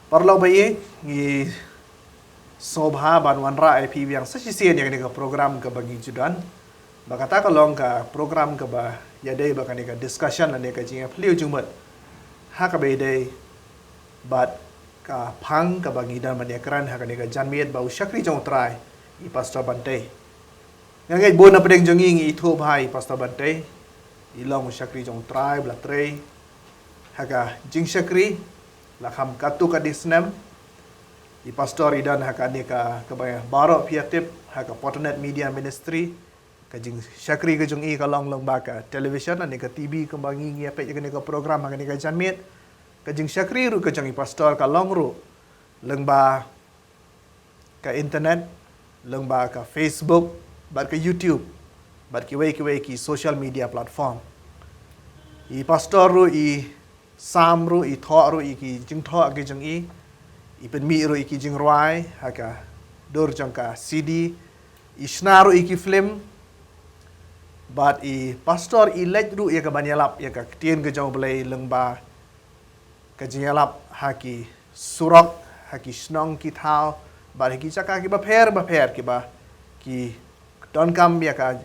Parlau bayi ngi sobha banwanra IP yang sesisian yang ni program ke bagi judan. Bakata kalong ka program ke ba yadai bakani ka discussion ane ka jinga pliu jumat. Ha ka bedai bat ka phang ka bagi dan maniakran ha ka ni ka janmiet bau syakri jong trai I pastor Bante. Ngangai bona pedeng jongi ngi itho bhai pastor Bante. Ilong syakri jong trai blatre. Ha ka jing syakri lakam katu kadisnem I pastor idan hakani ka kabaya baro piatip haka Portnet Media Ministry kajing syakri kajung I kalong long baka television ani ka TV kembangi ngi apa ni ka program hakani ka janmit kajing syakri ru kajung I pastor kalong ru lengba ka internet lengba ka Facebook bat ka YouTube bat ki wei ki social media platform I pastor ru I sam ru I tho ru I ki jing tho ki jing I pen mi ru I ki jing ruai haka dor jang ka CD I sna ru I ki film but I pastor I lej ru ya ka banyalap ya ka tien ke jang belai lengba ka jing yalap haki surok haki snong ki thao ba ki chaka ki ba pher ki ba ki don kam ya ka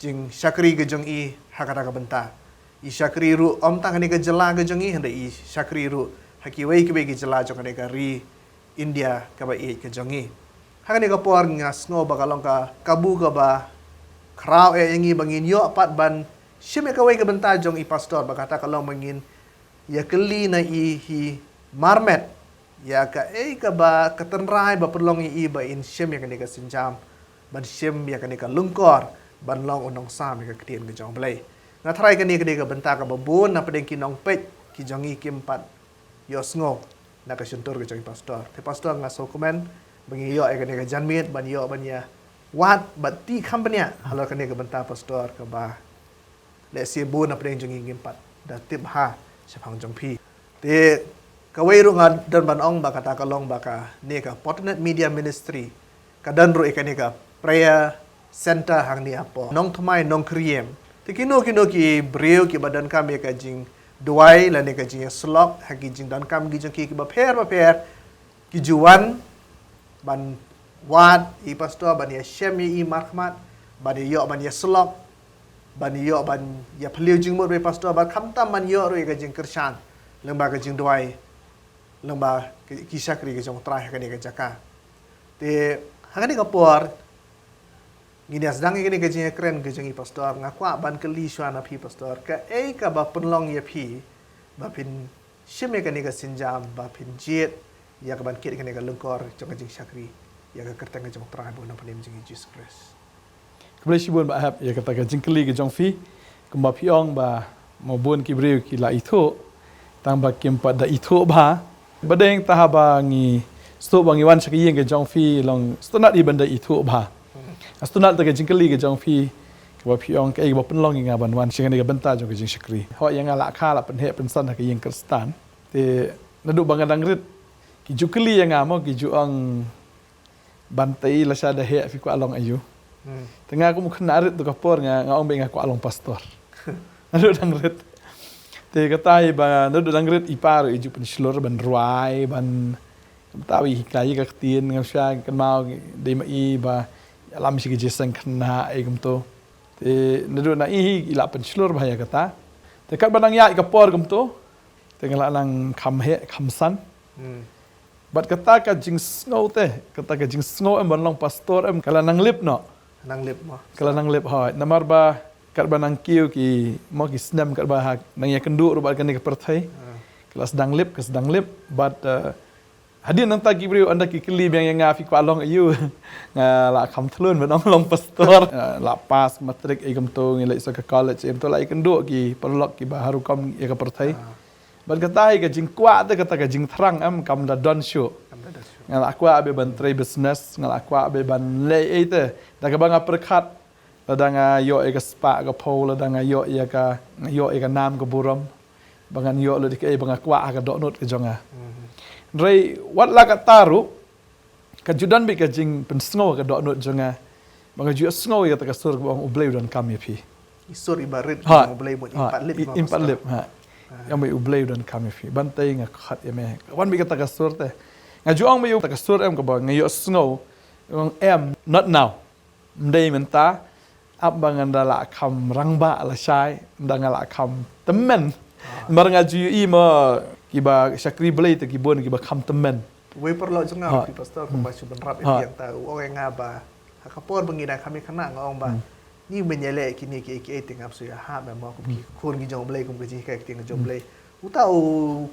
jing syakri ke jang I haka ka benta I syakri ru om tang ni ka jela ke jang I handa I syakri ru haki wei ki jela jong ni ka ri India ka ba I ke jang I haka ni ka por ngas ngo ba kalong ka kabu ka ba kraw yangi bangin yo pat ban shime ka wei ka benta jong I pastor ba kata kalong bangin ya keli na I marmet ya ka ka ba katenrai ba perlong I ba in shim ya ka ni ka sinjam ban shim ya ka ni ka lungkor ban long unong sam ya ka ketien ke jong blai na try ka ni ka benta ka babun na pedeng kinong pet ki jong I kimpat yo sngo na ka syuntur ke jong I pastor te pastor ngaso komen bangi yo ka ni ka janmit ban yo ban ya wat bat ti kampanya halo ka ni ka benta pastor ka ba le si bu na pedeng jong I kimpat da tip ha Syapang jong pi te kawai ru ngad dan ban ong ba kata kalong ba ka ni ka Portnet Media Ministry ka dan ru ka ni ka prayer center hang ni apo nong thmai nong kriem te kino ki breu ki badan kam ka jing duai la ni ka jing slok ha ki jing dan kam gi jong ki ba pher ki juan ban wat I pastor ban ya shem I markmat ban yo ban ya slok ban yo ban ya phliu jing mo re pastor ba kham tam ban yo ro ka jing kershan lengba ka jing duai lengba ki syakri ka jong trai ka ni ka jaka te ha ni ka por ngini asdang ngini ka jing kren ka jing I pastor ngakwa ban ke li shwana phi pastor ka ka ba penlong ya phi ba pin shime ka ni ka sinjam ba pin jet ya ka ban kit ka ni ka lengkor jong ka jing syakri ya ka kerteng ka jong trai bo na panim jing Jesus Christ Kemudian sibun ba hab ya kata ka jingkeli ke jong fi kumba piong ba mobun ki breu ki la itho tang ba kim pa da itho ba badeng tahaba ngi sto bangi wan saki yeng ke jong fi long stonat I banda itho ba stonat ta ke jingkeli ke jong fi kumba piong ke ba penlong nga ban wan sing ni ka benta jong ke jing syakri ho yang ala kha la pen he pen san ka yeng kristan te nadu bangadang rit ki jukeli yang amo ki juang bantai la sada he fi ku along ayu tengah aku mungkin narit tu kapor nga ong be nga ku along pastor nadu dang rit te katai ba nadu dang rit ipar iju pen slor ban ruai ban tawi hikai ka tien nga sya kan mau de mai ba alam si jesang kena gum to te nadu na ila pen slor ba ya kata te kat banang ya kapor gum to te ngala nang kham he kham san bat kata ka jing snow te kata ka jing snow em ban long pastor em kala nang lip no nang lip mo kala nang lip ha namar ba kat ba nang kiu ki mo ki snam kat ba ha nang ya kendu ro ba kan ni ka perthai kala sedang lip but hadin nang ta ki brio anda ki kli yang ngafi ku along ayu nga la kham thlun ba nong long pastor la pas matrik igam to ngi le sa ka college em to la kendu ki perlok ki ba haru kam ya ka perthai ban katai ka jing kwa te kata ka jing thrang am kam da don show ngal akwa be ban tray business ngal akwa be ban le ite da ka banga perkhat da nga yo e ka spa ka pole da nga yo e ka nam ka buram bangan yo le ke banga kwa ka donut ka jonga rei wat la ka taru ka judan be ka jing pen sngo ka donut jonga banga ju sngo ya ta ka sur bang ubleu dan kam ye pi isur ibarit mo blay mo impat lip ha yang mai ublei dan kami fi bantai nga khat eme wan bi kata kasur te nga juang mai kata kasur em ka ba ngayo snow ang em not now mdei menta ap bangan dala kam rangba la shai dangala kam temen maranga ju i ma kiba syakri blei te kibon kiba kam temen we perlu jengau di pastor pembaca benrap yang tahu orang ngaba hakapor bengina kami kena ngong ba ni menyele kini ke tengap suya ha memang aku kun gi jong blei kum ke ji ka ting jong blei utau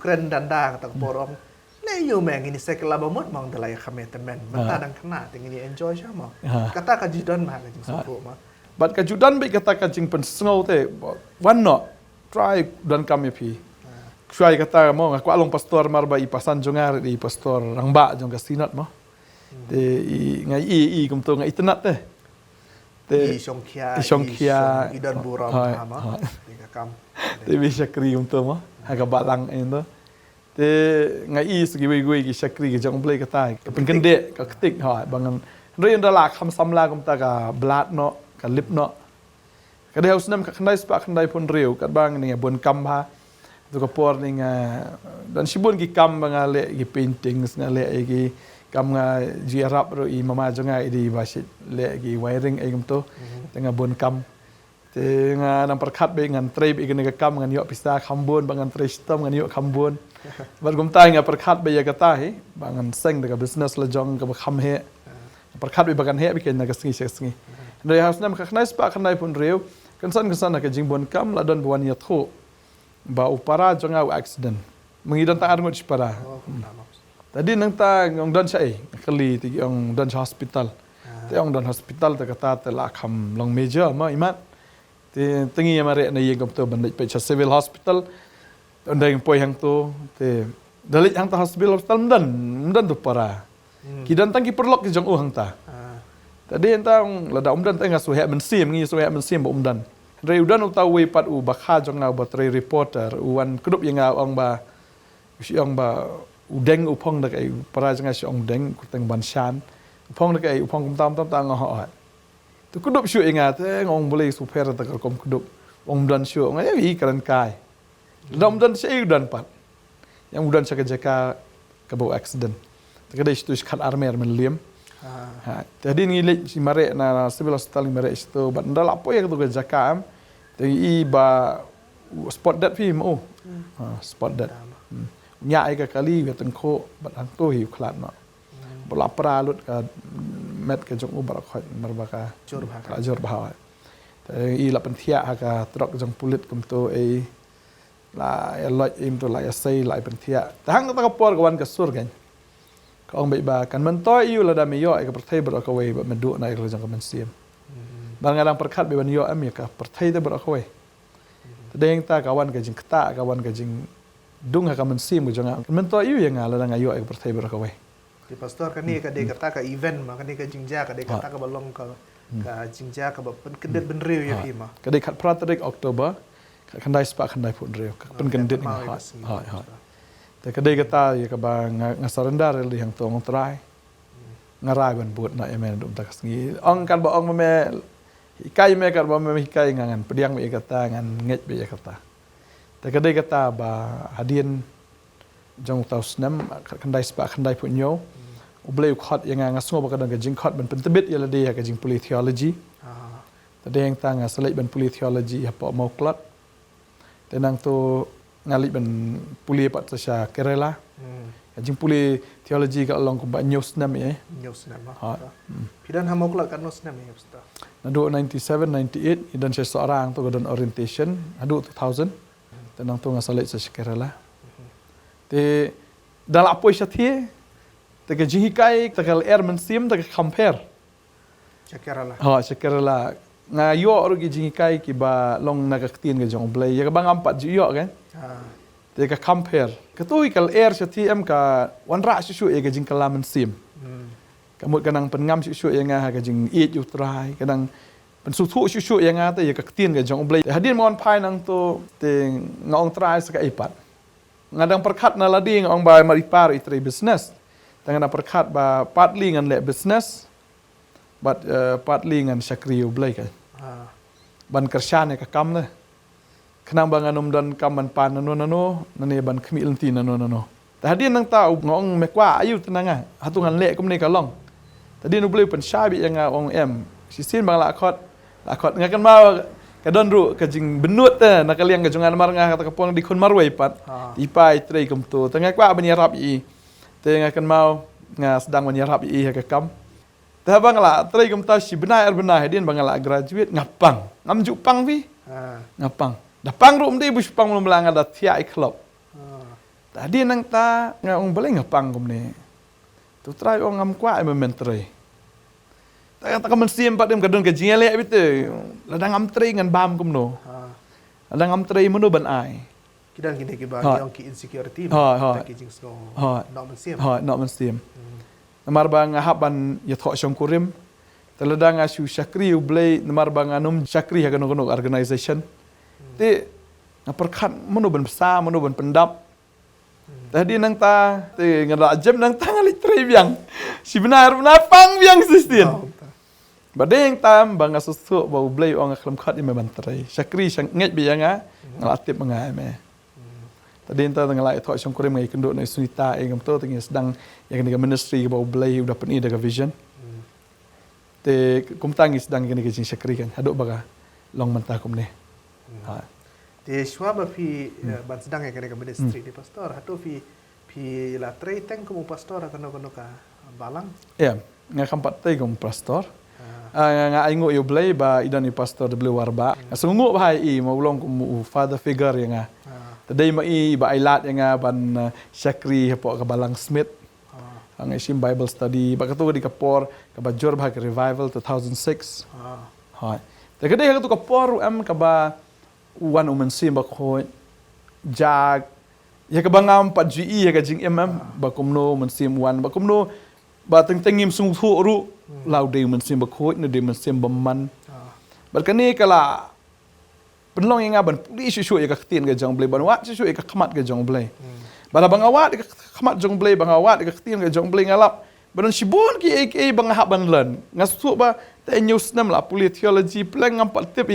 keren danda kata porong le yo meng ini sekela bamot mang dalai kami temen mata dan kena ting ini enjoy sama kata ka judan ma ka jing suku ma bat ka judan bi kata ka jing pen snow te one not try dan kami pi Kuai kata mo aku along pastor marba i pasan jongar di pastor rangba jong kasinat mo. Te ngai kum to ngai tenat te. Te Shongkia idan buram ma. Te kam. Te bi syakri kum to mo. Haga balang endo. Te ngai segi we gi syakri gi jong play kata. Pen kende ka ketik ha bangan rein dala kham samla kum ta ka blat no ka lip no. Ka de haus nam ka khandai spa khandai pun riu kat bang ni bon kam ha. Tu kapor ni dan sibun ki kam ngale ki paintings ngale ki kam nga ji arab ro i mama jonga di basit le ki wiring ai to tengah bon kam te nga nang perkhat be ngan trip i ga kam ngan yo pista khambon bangan tristom ngan yo khambon bar gum tai nga perkhat be ya kata he bangan seng de business la jong ka kham he perkhat be bagan he bi ken na gasngi sengi ndai haus nam ka khnais pa khnai pun reu kan san ka jing bon kam la don buan ya tho ba upara jonga accident mengidan ta arngot para tadi nang ta ngong dan sai kali ti ong dan hospital te ong dan hospital ta kata te la kham long major ma imat te tengi mare na yeng to bandai pe civil hospital ondai poi hang to te dalit hang ta hospital dan tu para kidan tang ki perlok ki jong hang ta tadi entang lada dan tengah suhe men sim ngi suhe men sim dan Reudan utau we pat u bakha jong ngau bateri reporter uan kudup yang ngau ong ba siang ba udeng upong dak ai para jang siang deng kuteng banshan upong dak ai upong kum tam tang ho tu kudup syu inga te ngong boleh super tak kom kudup ong dan syu ngai wi karan kai dom dan sei dan pat yang udan jaka ka bau accident tak ada situ kat armer men liem jadi ni si mare na civil hospital ni mare situ bat ndal apo ya tu jaka am i ba spot that film spot that nya ai ka kali we teng kho bat ang to hi khlat no bala pra lut ka met ka jong ubar khot marba ka jor bha i la penthia ha ka trok jong pulit kum to ai la ya lot im to la ya sei la penthia tang ta ka por ka wan ka sur kan ka ong ba kan man to iu la da me yo ai ka perthai ber ka we ba me du na i jong ka man sim Bangadang perkhat be ban yo am ya ka perthai de ber ka we tadeng ta kawan ka jing kta kawan ka jing dung ha ka man sim ka jong man to iu ya nga la nga yo ai ka perthai ber ka we di pastor kan ni ka de kata ka event ma kan ni ka jingja ka de kata ka balong ka jingja ka ba pen kedet ben riu ya pi ma ka de khat praterik oktober khandai spa khandai pun riu pen kedet nga ha te ka de kata ya ka ba nga sarandar li hang tong trai ngarai ban buat na emen dum tak ngi ong kan ba ong me hikai me kan ba me hikai ngan pediang me kata ngan nget be kata te ka de kata ba hadien jong tau snam khandai spa khandai pun yo ublei khat yang ngasngo ba kadang ka jing khat ban pentebit ya la de ka jing puli theology te yang ta nga selai ban puli theology ha pa mau klat te nang to ngali ban puli pat sa Kerala jing puli theology ka long ko ba news nam news nam ha pidan hamok la kan news nam ya pastor nado 97 98 idan saya seorang tu dan orientation adu 2000 tenang tu ngasalai sa Kerala te dal apoy siya thi te ka jihikai te kal air man sim te compare Kerala sa Kerala nga yo ro gi jihikai ki ba long nagaktin ga jong blay ya bang ampat ji yo kan te ka compare ka tu kal air siya thi am ka wan ra shu e ga jing kalaman sim kamut kanang pengam shu yang nga ga jing eat you try kanang pen su thu shu yang nga te ya ka tin ga jong blay hadin mon pai nang to te ngong try sa ka ipat ngadang perkhat na lading ong ba maripar itri business tangan perkhat ba partly ngan le business but partly ngan syakri blay kan ban kersane ka kam le kenang banganum dan kaman pan nano nane ban khmi lenti nano. Tadi nang tahu ngong mekwa ayu tenanga hatungan lek kum ni kalong. Tadi nu boleh pen syabi yang ong sisin bang lakot ngakan mau kadon ru kajing benut nak kaliang kajungan marngah kata kapong di kun marwai pat. Ipai trei kum tu tengah kwa menyerap i. Tengah kan mau sedang menyerap i hakam. Tah bang la trei kum ta si benai din bang la graduate ngapang. Ngam jupang pi. Ngapang. Dapang ru mdi buspang belum lang ada tiai klub. Tadi nang ta ngong boleh ngapang kum ni. Tu try ong ngam kwa menteri. Tak kaman sim pat dem kadon kajing elek bitu. Ladang am trei ngan bam kum no. Ladang am trei menu ban ai. Kidan gini ke bagi ong ki insecurity. Tak kijing sno. Nak mensim. Nak mensim. Namar bang haban ya thok shong kurim. Teladang asu syakri ublay namar bang anum syakri ha kono organization. Ti ngaperkat menu ban besar menu ban pendap. Tadi nang ta ti ngara jem nang ta ngali trei biang. Si benar pang biang sistin. Badeng tam bang asusuk bau blay ong aklam khat ime bantrei. Syakri sang nget biang ngalatip mengai me. Tadi enta ngalai thok shong kurim ngai kenduk na sunita ngam to tingi sedang yang dengan ministry bau blay udah peni daga vision. Te kum tangi sedang gini kajing syakri kan. Haduk baga long mentah kum ni. Di shwa ba fi ban sedang yang kena ministry di pastor hatu fi la trei teng kum pastor kono ka balang. Ya, ngakam patai kum pastor. Nga aingo yo blay ba idan ni pastor de blay warba. Sungu bahai i mau long kum father figure yang tadai mai ba ailat yang ban syakri hapo ka balang Smith. Ang isim Bible study ba katu di kapor ka bajor bah revival 2006. Hai. Tagade ka tu kapor am ka ba wan sim ba ko jag ya ka bangam pat GE ya ka jing ba kumno mensim wan ba kumno ba tengim sung thu ru lau de mensim ba ko ne de mensim ba man ba kani kala penlong yang ban puli shu ya ka tin ga jong blay ban wat shu ya ka khamat ga jong blay bala bang awat ka khamat jong blay bang awat ka tin ga jong blay ngalap ban sibun ki ek bang hab ban len ngasu ba ta news nam la puli theology pleng ngam pat tip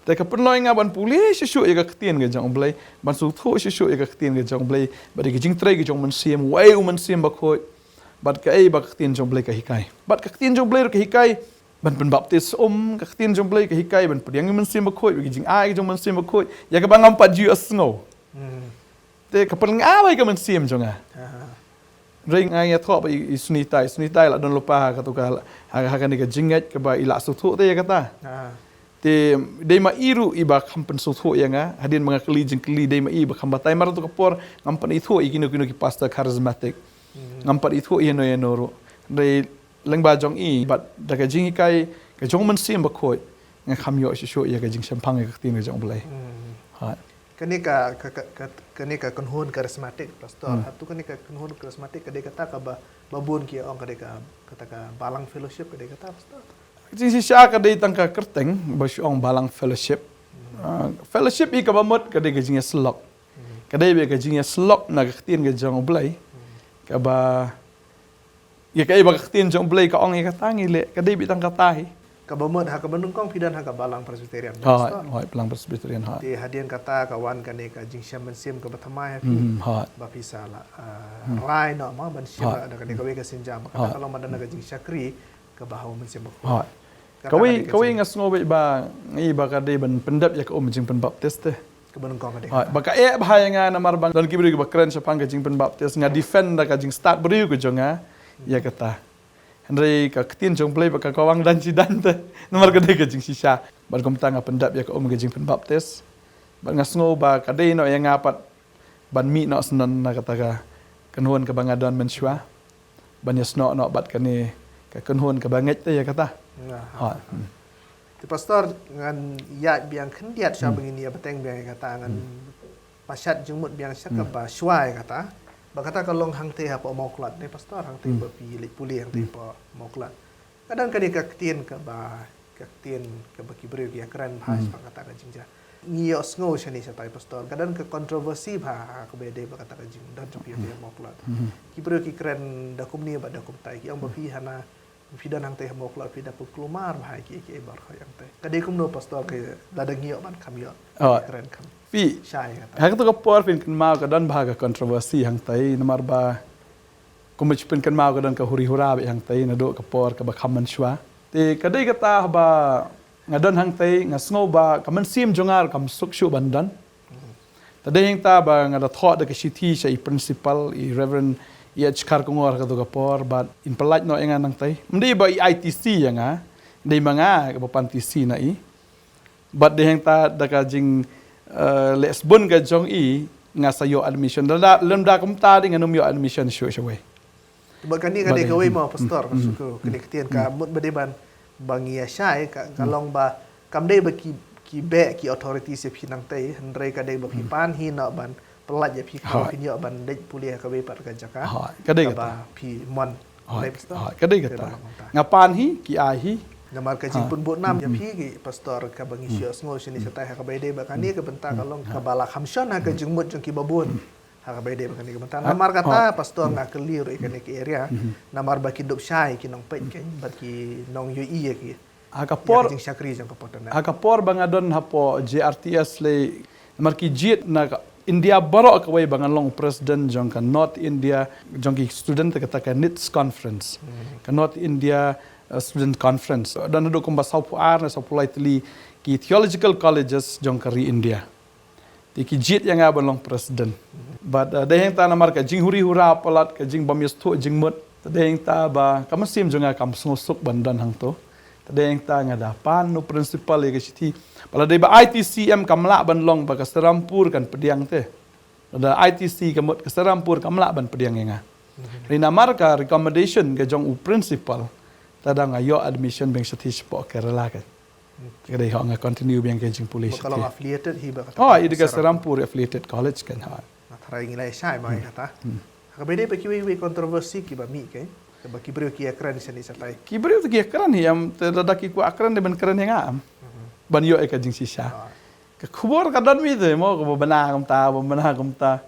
แต่ก็เป็นลอยงาบันปุลิชิๆอีกกตีนกันจังเบลย์บันสุทุชิๆอีกกตีนกันจังเบลย์บัดนี้ก็จิงเตรกันจังมันเสียมไว้มันเสียมบักโคยบัดก็บักตีนจังเบลย์ก็ฮิกายบัดก็ตีนจังเบลย์ก็ฮิกายบันเป็นบัพติศก็ตีนจังเบลย์ก็ฮิกายบันเปลี่ยนมันเสียมบักโคยก็จิงอายจังมันเสียมบักโคยอยากก็บังงำปัดยูอัสโง่แต่ก็เป็นงาไว้ก็มันเสียมจังเรื่องไงทว่าไปสุนิตายละโดนลปาก็ตุกาหากันนี่ก็จิงเง็ดก็ไปอิละสุทุเตยก็ตาte dema iru iba kampen suthu yanga hadin mangakli jengkli dema iba kambatai mar tu kapor ngampan itu ikino ki pastor charismatic ngampan itu yeno ro dei lengba jong i bat daga jingi kai ka jong man sim ba khoi nga khamyo shu ya ka jing sampang ka tin ga jong blai ha kani ka konhon charismatic pastor hatu kani ka konhon charismatic ka de kata ka babun ki ong ka de ka kata ka balang fellowship ka de kata pastor Jing si siya kadai tangka kerteng basyong balang fellowship. Fellowship i kabamot kadai gajingnya selok. Kadai be gajingnya selok na kaktin gajang oblay. Kaba ya kai ba kaktin jong oblay ka ong ya katangi le kadai bi tang katahi. Kabamot ha kabandung kong pidan ha ka balang presbyterian. Hoi balang presbyterian ha. Di hadian kata kawan kani ka jing syam mensim ka batamai ha. Ba pisa la rai no ma ban syam da kani ka we ka sinjam. Kata kalau madan ka jing syakri ka bahaw mensim ba. Kawai ngas ngobe ba ngi ba kadai ban pendap ya ka jing pen baptist te. Kabandung kong kadai. Ba ka bahaya nga namar bang don kibri ba kren sa pang ka jing pen baptist nga defend da ka jing start beriu ko jonga ya kata. Henry ka ketin jong play ba ka kawang dan cidan te namar kadai ka jing sisa. Ba kom tanga pendap ya ka ka jing pen baptist. Ba ngas ngo ba kadai no yang ngapat ban mi no senan na kata ka kenhuan ka bangadon mensua. Ban yasno no bat kani ka kenhuan ka banget te ya kata. Ti pastor ngan ya biang kendiat sya begini ya beteng biang kata ngan pasyat jengmut biang syak ba syuai kata ba kata kalong hang te ha pa moklat ni pastor hang te ba pi puli hang te pa moklat kadang kadi ka ketien ka ba kibreu ya keren bahas ba kata ka jingja ngiyo sngo sya ni sa tai pastor kadang ka kontroversi ba ka bede ba kata ka jing dan pi moklat kibreu ki keren dakum ni ba dakum tai yang ba pi hana Pida nang teh mok la pida puklumar bahai ki bar kho yang teh. Kadai kumno pastor ke ladang yo ban kam yo. Keren kam. พี่ ใช่ครับ hak tu kapor pin kan mau ka dan bahaga kontroversi hang tai nomor ba kumach pin kan mau ka dan ka huri hura be hang tai na do kapor ka ba khaman shwa te kadai kata ba ngadon hang tai ngasngo ba kaman sim jongar kam suk shu bandan tadai hang ta ba ngada thought da ka shiti sha i principal I reverend I chkar kongor ka do kapor ba in palaj no engan hang tai mdi ba I ITC yanga dei manga ka ba pantisi na I but de hang ta da ka jing lesbon ka jong I nga sayo admission da lemda kum ta ding anum yo admission shu shwe Bahkan ni kadai kawai mau pastor suku kadai ketian ka mut badeban bangia syai ka long ba kam dei ba ki be ki authority se pinang tai hendrai kadai ba pi pan hi na ban pelat ya pi ka pi yo ban dei pulia ka be par ka jaka kadai ba pi mon dei pastor kadai kata ngapan hi ki a hi Namar ka jing pun bot nam ya pi ki pastor ka bangi sio ngo sini setai ha ka be dei ba kan ni ka benta ka long ka bala khamshon ha ka jing mut jong ki babun haka bay day bakani kamantan namar kata pastor nga kelir ikan ki area namar baki dop syai ki nong pet kan baki nong yo iya ki akapor jing syakri jang kapotana akapor bangadon hapo JRTS le namar ki jit na India baro kawai bangan long president jong ka North India jong ki student kata ka NITS conference ka North India student conference dan do komba sau puar na sau politely ki theological colleges jong ka ri India ki jit yang abon long president but deheng ta namar ka jing huri hura palat ka jing bam yestu jing mut deheng ta ba kam sim jonga kam suk bandan hang to deheng ta nga da pan no principal ke siti pala de ba ITCM kamla ban long ba ka Serampur kan pediang te da ITC kamut ka Serampur kamla ban pediang nga rina mar ka recommendation ke jong u principal tadang ayo admission beng sati po Kerala ka kadai ho nga continue biang ke jing police kalau affiliated hi ba kata oh itu ke Serampur affiliated college kan ha Tharai ngilai syai mai kata haka bay day baki we kontroversi ki ba mi ke baki brio ki akran sini satai Kibriu tu kran hi am tadaki ku akran de ben kran yang am ban yo e ka jing sisa ka khubor ka dan mi de mo ko bana kam ta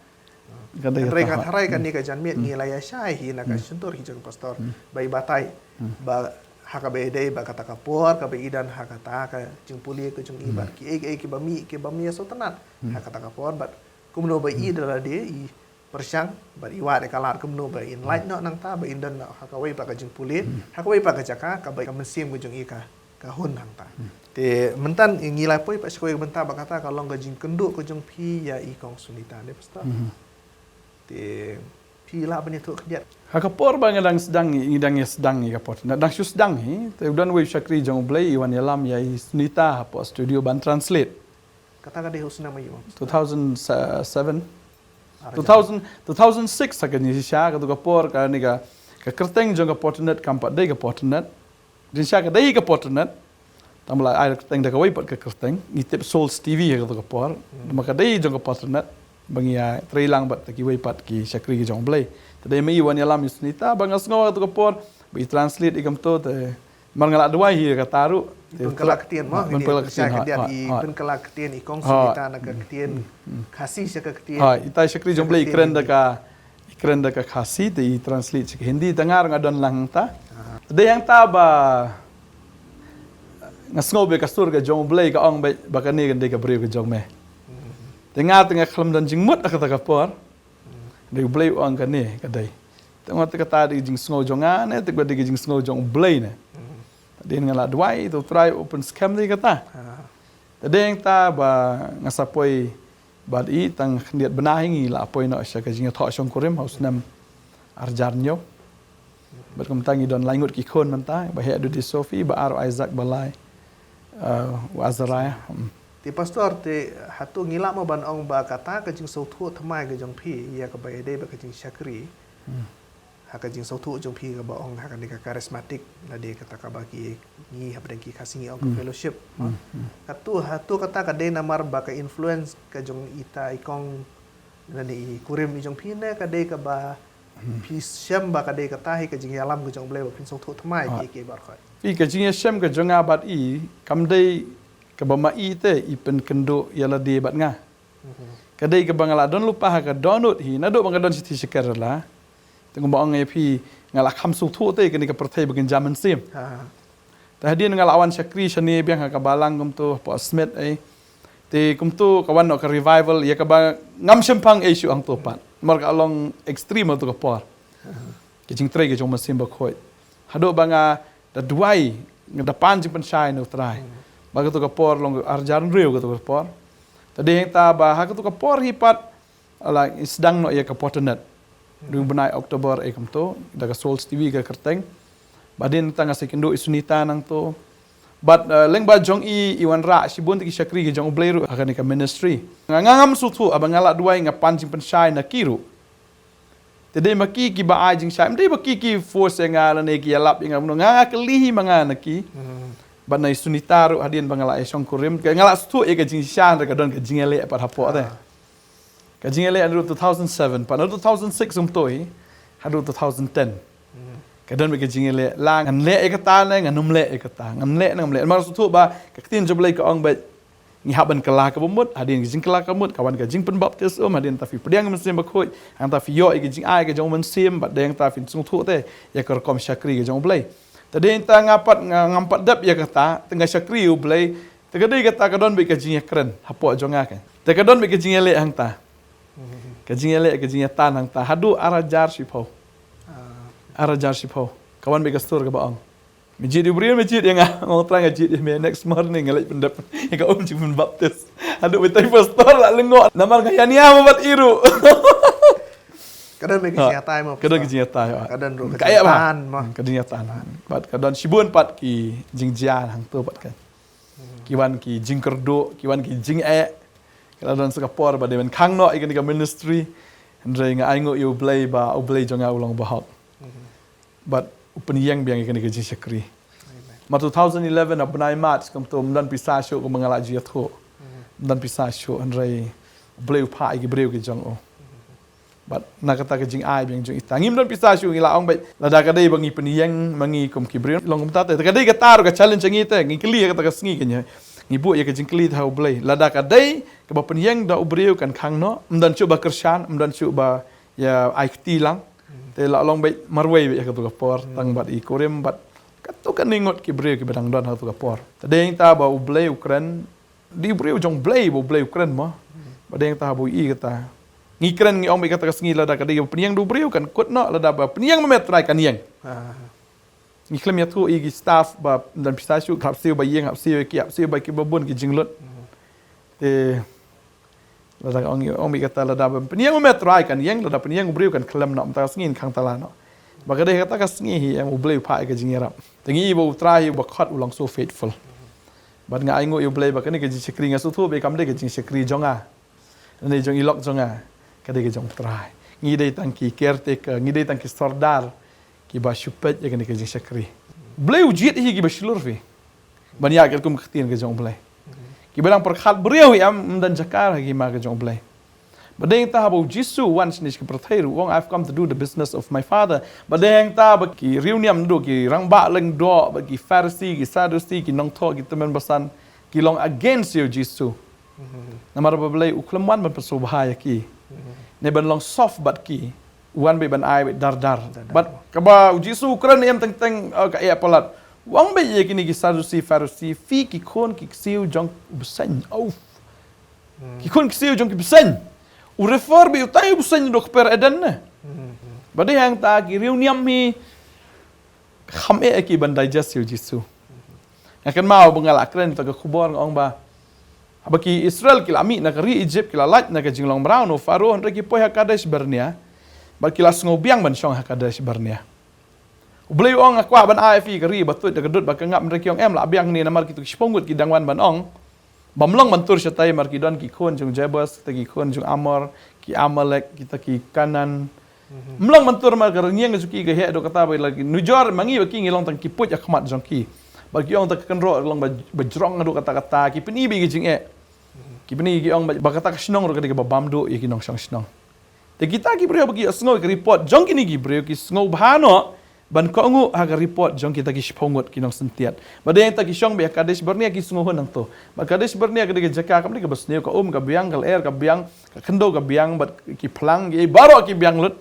kadai Mereka tharai kan ni ka jan miet ngilai syai hi na ka suntur hi jang pastor bai batai ba haka bay day ba kata kapor ka bay idan haka ta ka jing puli ka jing ibat ki ba mi so tanat haka ta kapor bat kumno ba I dala de I persyang ba I wa de kalar kumno ba in light no nang ta ba indan no haka wai pa ka jing puli haka wai pa ka jaka ka ba ka mensim ku jing I ka hun hang ta te mentan ngilai poi pa skoi benta ba kata kalong ka jing kenduk ku jing pi ya I kong sunita de pastor te pi la bani tu kediat Hakapor ba nga sedang ni kapor na dang sus dang hi te udan we shakri jong blai iwan yalam ya sunita hapo studio ban translate kata ka de husna mai 2007 2006 sakan ni sya ka kapor ka ni ka kerteng jong kapor net kampat dei kapor net din sya ka dei kapor net tambala ai kerteng da ka wai pat ka kerteng ngitip Souls TV ka kapor maka dei jong kapor net bangia trilang bat ki wai pat ki shakri ki jong blai tadai mai wan yalam sunita bangas ngo ka kapor bi translate ikam to te mangala dua hi ka taru Pengkala ketien mah ini saya kediat I pengkala ketien I kong sunita na ka ketien kasih sa ka ketien ha itai shakri jomble ikren da ka khasi te I translate ke Hindi tangar ngadon lang ta de yang ta ba ngasngo be kasur ka jomble ka ong ba ka ni kan de ka breu ka jongme tengah khalam dan jingmut ka ta ka por de blei ong ka ni ka dai tengah ta ta di jing sngo jonga ne te ba de jing sngo jong blei ne din ngala duai to try open scam di kata tadeng ta ba ngasapoi bad I tang khniat benahingi la apoi no sya ka jinga tho shong kurim haus nam arjarnyo bat kum tangi don langut ki khon man ta ba he du di Sophie ba Aro Isaac balai wa Azaraya Ti pastor te hatu ngila mo ban ong ba kata ka jing so thu thamai ka jong phi ya ka bay day ba ka jing syakri haka jing so thu jong phi ka ba ong haka ni ka charismatic la de kata ka ba ki ni habdang ki khasingi ong fellowship hatu kata ka de namar ba ka influence ka jong ita ikong na ni kurim jong phi ne ka de ka ba phi syam ba ka de ka tahi ka jing yalam ka jong ble ba phin so thu thamai ki bar khoi I ka jinga syam ka jonga bat I kam dei ka ba ma I te I pen kendo yala de bat nga ka dei ka bangala don lupa ka donut hi na do bang don siti sekarla tengok baong ai phi ngala kham su thu te kani ka perthai bagin zaman sim ta hadin ngala awan Syakri shani biang ka balang kum tu po Smith ai te kum tu kawan no ka revival ya ka ba ngam sempang ai su ang tu pat mar ka along extreme tu ka por ke jing trai ke jong masim ba khoi hado banga da duai ngadapan jing pensyai no trai baga tu ka por long arjan riu ka tu ka por tadi yang ta ba ha ka tu ka por hipat ala sedang no ya ka potenet dung benai Oktober kam tu daga Souls TV ka kerteng badin tanga sekindo isunita nang tu but leng ba jong iwan ra sibun ti Syakri ke jong ubleru akan ka ministry ngangam sutu abangala duai ngapan jing pensyai na kiru tadi maki ki ba ai jing syai mdei maki ki force ngala ne ki alap ngam no nga kelihi manga naki but na isunita ru hadin bangala esong kurim ngala sutu e ka jing shan ka don ka jing ele pat hapo te Kajing ele adu 2007, pada 2006 toi, adu 2010. Kadang mereka kajing ele lang ngan le ekata ngan num le ekata, ngan le. Mar sutu ba kaktin joblai ka ong ba ngi haban kala ka bumut, hadin kajing kala ka mut, kawan kajing pen baptis hadin tafi pediang mesim ba khoi, ang tafi yo kajing ai ka jong mesim ba deng tafi sutu te, ya ka kom Syakri ka jong blai. Tadi enta ngampat dap ya kata, tengah Syakri blai, tegadi kata kadon ba kajing keren, hapo jonga ka. Tekadon ba kajing ele hang ta. Kajing ele kajing tan hang ta hadu arajar sipo kawan be kastur ka baong masjid ibril masjid yang ngong trang masjid me next morning ngalai pendap ka cuma baptis hadu betai pastor la lengok namar kaya nia mabat iru kadang be kajing tai mo kadang kajing tai kadang ro kaya tan mo kadang tan bat kadang sibun pat ki jingjian hang tu pat kan kiwan ki jingkerdo kiwan ki jing kalau dan sekapor pada men kang no ikan di ministry andre nga aingo you play ba u play jonga ulang bahak but upen yang biang ikan di Syakri ma 2011 abnai mat kam to mdan pisasyo ko mangala ji atho mdan pisasyo andre play pa igi breu ki jong o but nakata ka jing ai biang jong ita ngim dan pisasyo ngila ong ba lada ka dei bangi peniyang mangi kom ki breu long kom tate ka dei ka taru ka challenge ngi te ngi kli ka ta sngi kanya ngibu ya ka jingkli tha ublai lada ka dai ka ba penyang da ubriu kan khang no mdan chu ba kershan mdan chu ba ya IT lang te la long bai marwei ya ka tu ka por tang bat i korem bat ka tu kan ningot ki briu ki badang don ha tu ka por tadeng ta ba ublai ukran di briu jong blai bo blai ukran mo badeng ta bo i kata ngi kren ngi ong bai kata ka sngi lada ka dai penyang du briu kan kut no lada ba penyang memetrai kan yang ni klem ya tu igi staff ba dan pistasyu hapsiu ba yeng hapsiu ba ki babun ki jinglot te lada ong kata lada ba peniang metrai kan yeng lada peniang ubriu kan klem nak ta sngin khang tala no ba ka de kata ka sngi hi em ublei pa ka jingerap tengi bo trai ba khat ulang so faithful ba nga aingo u blei ba kan ki Syakri nga su thu be kam de ki Syakri jonga ne jong ilok jonga ka de ki jong trai ngi de tangki caretaker ngi de tangki sordar ki ba syupet ya kena kajing Syakri. Blai ujit hi ki ba shulur fi. Banyak kel kum khtin ke jong blai. Ki balang perkhat beriau am dan jakar ki ma ke jong blai. Badeng ta ba jisu once ni ki perthai ru wong I've come to do the business of my father. Badeng ta ba ki reuniam do ki rang ba leng do ba ki Pharisee ki Sadducee ki nong tho ki temen basan ki long against you jisu. Namar ba blai uklam wan ban persobahaya ki. Ne ban long soft bat ki. Wan be ban ai dar but kaba jisu kran em teng ka ya palat wang be ye kini ki Sadducee Pharisee fi ki khon ki siu jong busan auf ki khon ki siu jong ki busan u refer be utai busan do per edan na bade hang ta ki reuniam mi kham ki ban digest jisu akan mau bengala kran ta ka khubor ngong ba abaki Israel ki lami na ka ri Egypt ki la lat na ka jinglong brown no faro andre ki poya Kadesh Barnea Bakilas ngobiang ban syong Kadesh Barnea. Ublei ong akwa ban AFI kari batut da gedut bakangap mereka yang la biang ni namar kitu spongut ki dangwan ban ong. Bamlong mantur syatai mar ki don ki khon jung Jebus ta ki khon jung Amor ki Amalek kita ki Kanan. Mlong mantur mar karniang zuki ke he do kata bai lagi nujor mangi baki ngilong tang ki put akmat jong ki. Bagi ong ta kenro long bajrong do kata-kata ki peni bi jing Ki peni ki ong bakata kasnong ro ka bamdo ki nong syong snong. Te kita ki brio bagi sngo ki report jong kini ki brio ki sngo bhano ban ko ngu aga report jong kita ki spongot ki nong sentiat badeng ta ki syong be Kadesh Barnea ki sngo hon nang to ba Kadesh Barnea ka de jaka kam de ka basneu ka ka biang kal air ka biang ka kendo ka biang bat ki plang ki baro ki biang lut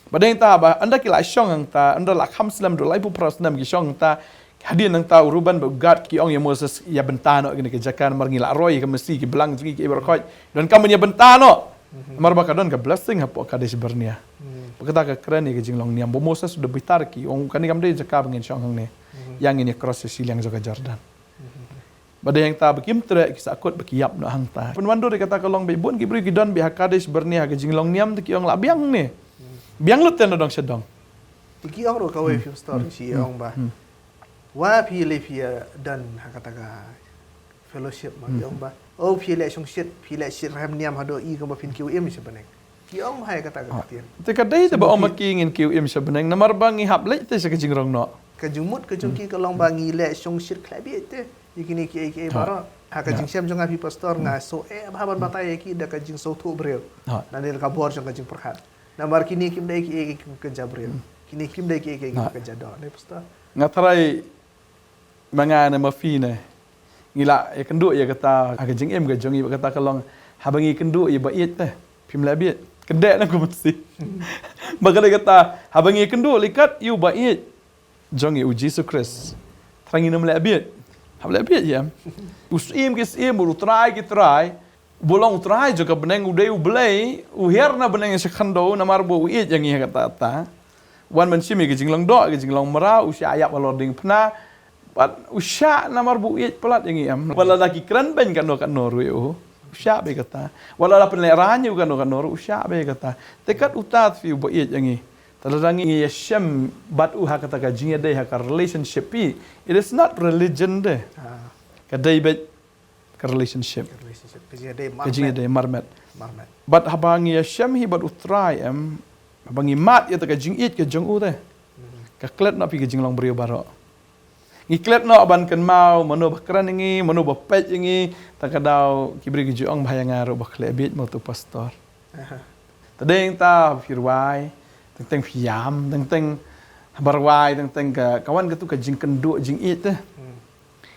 Badeng ta ba anda kila syong ang ta anda la kham slam do lai pu pras nam ki syong ta hadian nang ta uruban ba gad ki ong ya Moses ya bentano gini ke jakan mar ngila roy ke mesti ki belang ki berkoi dan kam ya bentano mar ba kadon ka blessing hapo kades bernia. Berkata ke keren ke jinglong niam bo Moses sudah bitar ki ong kani kam de jakab ngin syong hang ne. Yang ini cross silang jaga Jordan. Bada yang ta bekim tre ki sakut bekiap no hang ta. Penwandu dia kata kalong be bun ki bri ki don be hakades bernia ke jinglong niam te ki ong la biang ne. Biang lut ten dong sedong. Tiki ong ro kawai film story si ong ba. Wa pi le pi dan hakataga fellowship ma ong ba. Oh pi le song shit pi le shit ram niam hado I ko ba fin QM sebeneng. Ki ong hai kataga patien. Te kadai te ba ong maki ngin QM sebeneng namar bangi hap le te se ke jingrong no. Kajumut kajungki kalong bangi le song shit klabi te. Ikini ki bara ha kajing siam jong api pastor nga so bahaban batai ki da kajing so tu breu. Nanil kabor jong kajing perhat. Namar kini kim dai ki kerja breu. Kini kim dai ki kerja do ne pastor. Ngatarai mangana mafine ngila ya kenduk ya kata kajing em kajong i kata kalong habangi kenduk ya bait teh pim labiat kedek nak mesti. Bagale kata habangi kenduk likat you bait jong i Jesus Christ. Trangi nam labiat. Habla biat ya. Usim ke sim bulu try ke try. Bolong try juga beneng udai ublay, uherna beneng sekando namar bo uit yang ia kata ta. Wan mencimi ke jinglang do ke jinglang mera usia ayak walording pena. Pat usia namar bo uit pelat yang ia. Wala lagi keren ben kan noru eu. Usia be kata. Wala la penlerannya kan noru usia be kata. Tekat utat fi bo uit yang ia. Talagang Yeshem batu ha kata ka jinga dai ha ka relationship pi. It is not religion de. Ka dai bet ka relationship. Jinga dai marmet. But habang Yeshem hi bat utrai em habang mat ya ta ka jing it ka jong u de. Ka klet na pi ka jing long brio baro. Ngi klet no ban kan mau mano bakran ngi mano bapet ngi ta ka daw kibri ki jong bahayanga ro bakle bit mo tu pastor. Tadeng ta firwai tentang fiam, tentang barwai, tentang kawan ketu ke jing kenduk jing it teh.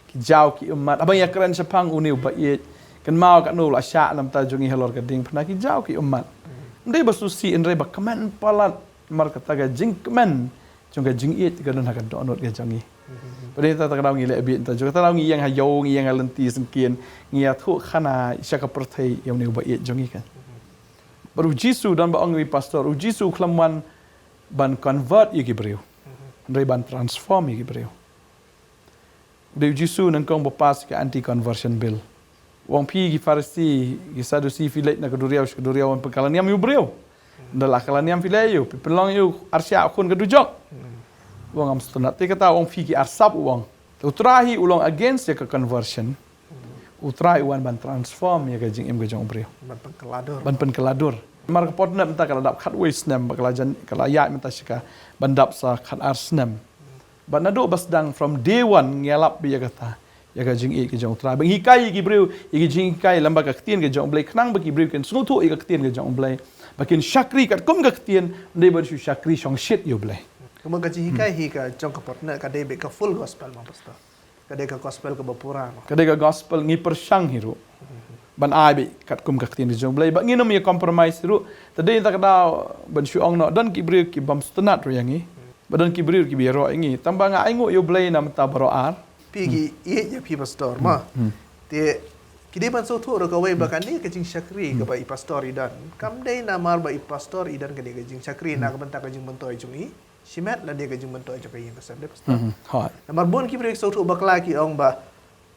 Ki jau ki umat. Abang ya keren sepang uniu bait. Kan mau kat nul asya lam ta jungi helor keding pernah ki jau ki umat. Ndai basusi indrai bak kemen palat mar kata ke jing kemen. Jong ke jing it kan nak donot ke jangi. Pada ta ta kadang ngile bait ta juga ta ngi yang hayo ngi yang lenti sengkien ngi thu khana isya ka perthai yang niu bait jongi kan. Baru Jisu dan ba angwi pastor, Jisu kelaman ban convert iki breu. Ndai ban transform iki breu. De Jisu nang kong bapas ke anti conversion bill. Wong pi gi Farisi, gi Sadusi filet na keduriau wan pekalaniam yu breu. Ndala kalaniam fileyu, pi pelong yu arsya kun kedujok. Wong am stunat te kata wong pi gi arsap wong. Utrahi ulong against ya ke conversion. Utrai wan ban transform ya gajing em gajong breu. Ban penkeladur. Mar kapot na menta kala dap khat wei snem bakala jan kala ya menta shika ban dap sa khat ar snem. Ban nado basdang from day one ngelap bi ya kata. Ya gajing e gajong utrai. Bang hikai gi breu, gi jing kai lamba ka ktien gajong blai knang bagi breu ken snutu e ka ktien gajong blai. Bakin syakri kat kom ka ktien ndai bar shu syakri shong shit yo blai. Kemo gaji hikai hi ka jong kapot na ka dei be ka full gospel ma pastor. Kadai ka gospel ke bapura. Kadai ka gospel ngi persyang hiru. Ban ai be kat kum ka tin jong blai ba nginum ye compromise hiru. Tadi tak ada ban syuong no dan kibriu ki bam stenat ro yangi. Badan kibriu ki biro ngi tamba nga aingu yo blai nam ta baro ar. Pigi ye ya pi pastor ma. Te kide ban so thu ro ka wei ba kan ni ka jing syakri ka ba i pastor idan. Kam dei na mar ba i pastor idan ka ni ka jing syakri na ka banta ka jing bantoi jungi. Simet lah dia ke jumpa tu aja kayak yang kesal pastor. Nomor bon ki break sautu bakla ki ong ba.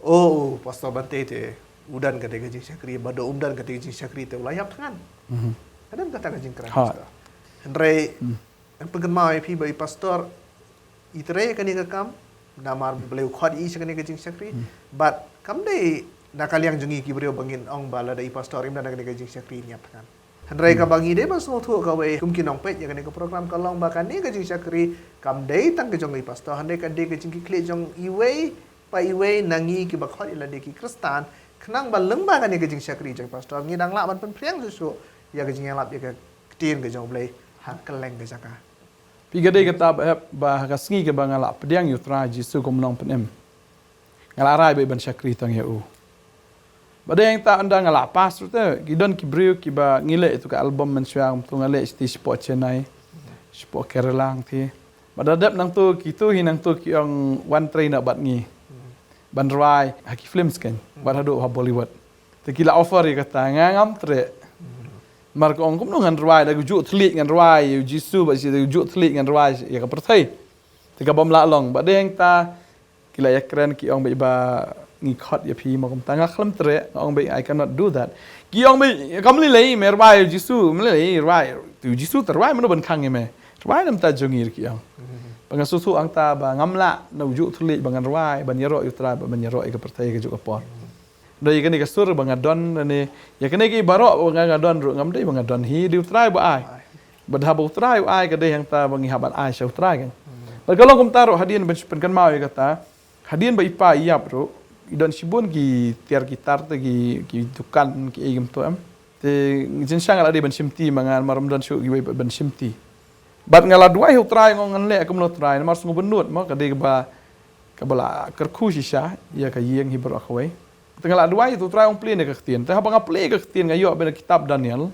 Oh, pastor bante te udan ka dega jing syakri ba do umdan ka dega jing syakri te ulayap kan. Kadang kata ka jing keran pastor. Henry ang pagmau pi ba pastor itre ka ni ka kam namar beliau khod i ka ni ka jing syakri but kam dei nakaliang jungi ki break bangin ong bala dai pastor imdan ka ni ka jing syakri nyap kan. Henry ka bangi de mas tu ka we kumkin ong pet ya kan ka program ka long ba kan ni ka jing syakri kam dei tang ka jong i pastor Henry ka de ka jing ki kle jong iwe pa iwe nangi ki ba khot ila de ki kristan khnang ba leng ba kan ni ka jing syakri jong pastor ngi dang la ban pen priang su ya ka jing lap ya ka tin ka jong blai hak keleng ka jaka Piga de kata ba ka sngi ke ba ngala pediang yu tra Jisu kom nong penem ngala rai be ban syakri tang ya u Bada yang tak anda ngalak pas tu, gidon kibriu kiba ngile itu ke album mensyang tu ngale sti sport Chennai. Sport Kerelang ti. Badadap nang tu kitu hinang tu ki ang one train nak bat ngi. Ban rai haki films kan. Bat hadu ha Bollywood. Tekila offer ya kata ngam tre. Mar ko ong kum ngan rai da juk thlit ngan rai jisu ba si juk thlit ngan rai ya ka perthai. Teka bom la long ba deng ta kila ya keren ki ong ba ngi khot ya phi ma kum tanga khlam tre ong ba I cannot do that. Ki ong ba kam li lei mer rai jisu me lei rai tu jisu ter rai mano ban khang me. Rai nam ta jongir ki ong. Bangan susu ang ta ba ngamla na ujuk tulik bangan rai ban yero yutra ban yero ka pertai ka juk apor. Dai kani ka sur bangan don ne ya kani ki barok bangan don ru ngam dai bangan don hi di utra ba ai. Badha ba utra ai ka dai yang ta bangi haban ai sya utra kan. Ba kalau kum taruh hadian ban pen kan mau ya kata hadian ba ipa iap ru idon sibun ki tiar gitar te ki dukan ki egem to am. Te jin sang ala ban simti mangan maram don syu ki ban simti. Bat ngala dua hiu try ngon le kum lo try mar sungu benut ma ka de ba ka bala kerku sisa ya ka yeng hi ber akhwai tengala dua itu try ong play ne ka ktien ta ba nga play ka ktien ga yo ben kitab Daniel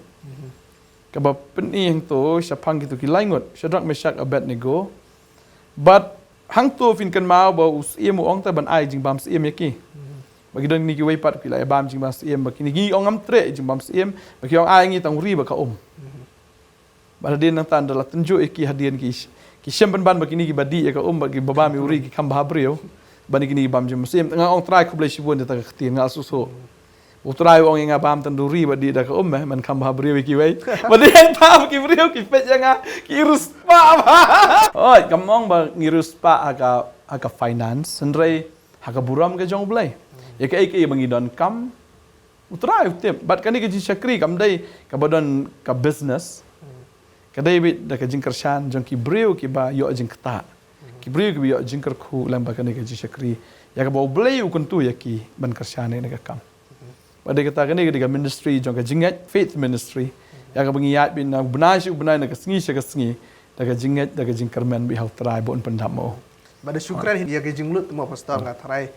ka ba peni hang to sa phang gitu ki laingot Shadrach Meshach Abednego but hang to fin kan mau ba us em ong ta ban ai jing bam em yaki bagi don ni ki wei pat ki la bam jing bam em ba ki ni gi ong am tre jing bam em ba ki ong ai ngi tang ri ba ka Hadian nang tan adalah tunjuk iki hadian ki syemban ban begini ki badi ya ka bagi baba mi uri ki kambah brio ban kini bam jam musim tengah ong try ku boleh sibun ta khtin ngal susu utrai ong nga bam tanduri badi da ka man kambah brio ki wei badi yang ta ki brio ki pet yang ki irus pa oi kamong ba ngirus pa aga finance sendrai aga buram ka jong blai ya ka iki bangi don kam utrai tip bat kani ki syakri kam dai ka badon ka business kadai bit da ka jingkar shan jong ki breu ki ba yo jing kata ki breu ki yo jingkar khu lam ba kani ka ji syakri ya ka ba bleu kun tu ya ki ban kar shan ne ka kam ba de kata kani ka ministry jong ka jingat faith ministry ya ka bangiat bin na benashu benai na ka sngi ka sngi da ka jingat da ka jingkar men bi hau trai bon pandam mo ba da syukran ya ka jinglut mo pastor nga tharai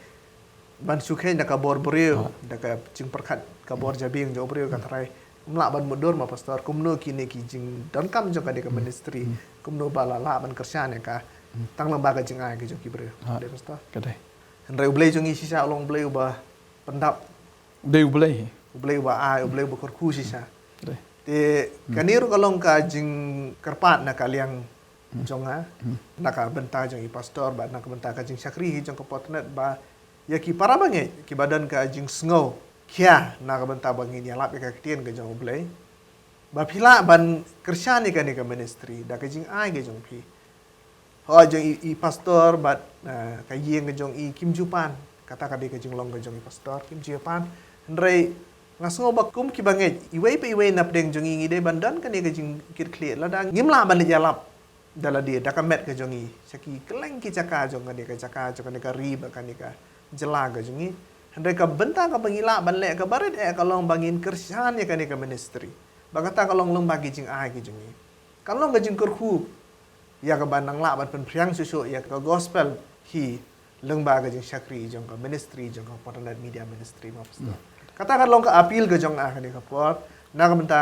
ban syukhen da ka bor breu da ka jing perkhat ka bor jabing jo breu ka tharai mlak ban mudur ma pastor kumno kini ki jing don kam jo ka de ka ministry kumno bala la ban kersyan ya ka tang lembaga jing ai ki jo ki breu de pastor kadai Andrei ublei jongi sisa long bleu ba pendap de ublei ba ai ublei ba korku sisa kadai te kaniru kalong ka jing kerpat na kaliang jonga na ka benta jong i pastor ba na ka benta ka jing syakri jong ka potnet ba ya ki para bange ki badan ka jing sngo kia na ka benta bangi ni alap ka ktien ka jong ublei ba pila ban kersyan ni ka ministry da ka jing ai ka jong pi ho jong i pastor ba ka yeng ka jong i Kim Jupan kata ka de ka jing long ka jong i pastor Kim Jupan ndrei ngaso ba kum ki bange iwei pe iwei nap deng jong i de bandan ka ne ka jing kir kle la da ngimla ban le jalap dala dia da ka met ka jong i saki keleng ki caka jong ka de ka caka jong ka riba ka ne ka jela ka jong i ndrei ka bentang ka bangila ban le ka barit ka long bangin kersyan ya ka ne ka ministry ba kata ka long long bagi jing ai ki jong i kan long ka jing kerhu ya ka ban nang la ban pen priang susu ya ka gospel hi leng ba ka jing syakri jong ka ministry jong ka internet media ministry ma pastor kata kan long ka appeal ka jong ka ne ka pot na ka benta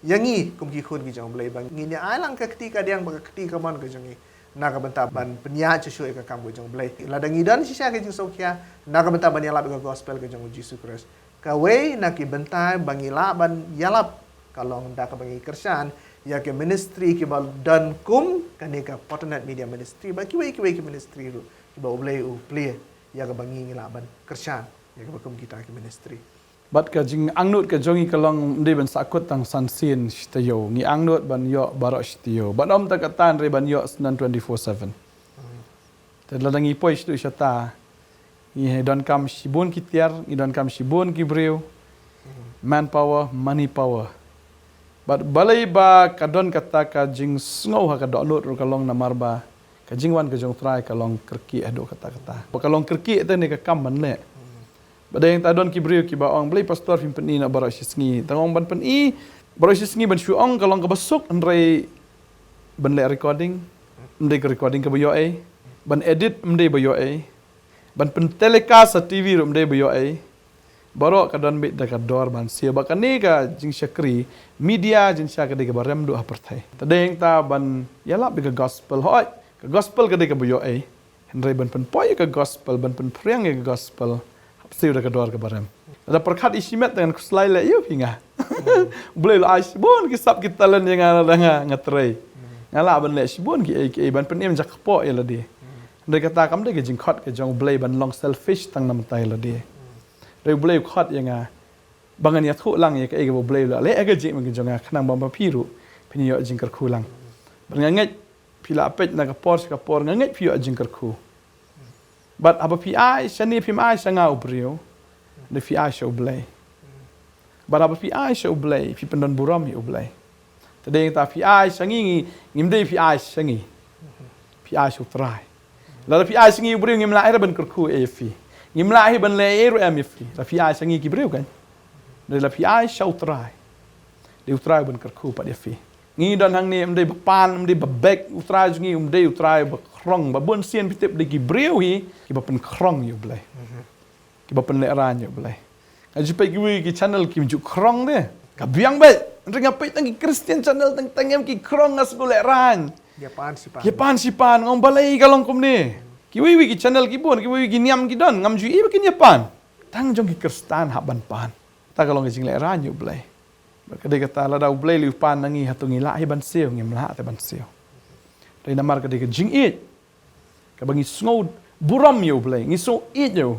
yangi kum ki khun ki jong blai bang ngi ni ai lang ka ketika diang ba ka ketika man ka jong i na ka benta ban penya susu ka kam ka jong blai la dangi dan sisa ka jing sokia na ka benta ban yalap ka gospel ka jong Jesus Christ ka we na ki benta bangila ban yalap kalong da ka bangi kersyan ya ke ministry ki bal dan kum kani ka internet media ministry ba ki ministry ru ki ba ublei u play ya ka bangi ngila ban kersyan ya ka kum kita ki ministry bat ka jing angnut ka jongi kalong de ban sakut tang sansin shtayo ngi angnut ban yo barok shtayo ban om ta katan re ban yo 24/7 te ladangi poi shtu shata ni don kam shibun ki tiar ni don kam shibun ki breu manpower money power but balai ba kadon kata ka jing sngo ha ka donut ru kalong namar ba ka jingwan ka jong try kalong kerki ado kata-kata ba kalong kerki te ne ka kam ban le badai yang tadon ki breu ki ba ong blai pastor fim peni na barak sisngi tangong ban peni barak sisngi ban shu ong kalong ka besuk andrai ban le recording ndai ka recording ka bayo ai ban edit ndai bayo ai ban pen telecast sa TV ru ndai bayo ai Barok ka don bit da ka dor ban sia ba kani ka jing syakri media jing sya ka de ka barem do apartai. Tadeng ta ban yalap de ka gospel hoi. Ka gospel ka de ka buyo ai. Henry ban pen poi ka gospel ban pen priang ka gospel. Hap sia da ka dor ka barem. Ada perkat isimet dengan kuslai le yo hinga. Boleh la bon ki sap ki talan yang nga ngatrai. Ngala ban le sibon ki ban pen em jak po ya la de. Dia kata kam de ke jing khot ke jong blay ban long selfish tang nam tai la de. Dia blay khot yang bangan ya thu lang ya ke ke blay la le ke jing ke jong khnang bam ba piru pini yo jing kar khu lang. Ban ngai pila pet na ka por ngai pi yo jing kar khu. But aba pi ai shani pi mai sanga ubrio. De fi ai show blay. But aba pi ai show blay pi pendon buram hi blay. Tadeng ta pi ai sangi ngim de pi ai sangi. Pi ai show try. La pi ai sangi ubrio ngim la era ban kurku efi. Ngim la hi ban le eru em efi. La pi ai sangi ki brio kan. De la pi ai show try. De utrai ban kurku pa de fi. Ngi dan hang ni de pan de bek utrai ngi de utrai ba krong ba bon sien pitep de ki brio hi ki ba pen krong yu blai. Ki ba pen le ran yu blai. Aju pe ki channel ki ju krong de. Ka biang be. Ring apa tang ki Christian channel tang em ki krong as le ran. Ya pan sipan ngom balai kalong kum ni. Ki wi ki channel ki bon ki wi ki niam ki don ngam ju i ba ki pan. Tang jong ki Kristen hak ban pan. Ta kalong ki jing le ran yu blai. Kadai kata la dau blai liu pan nangi hatungi la hi ban seo ngim la te ban seo. Dai namar kadai ka jing it. Ka bangi sngo buram yu blai ngi so it yu.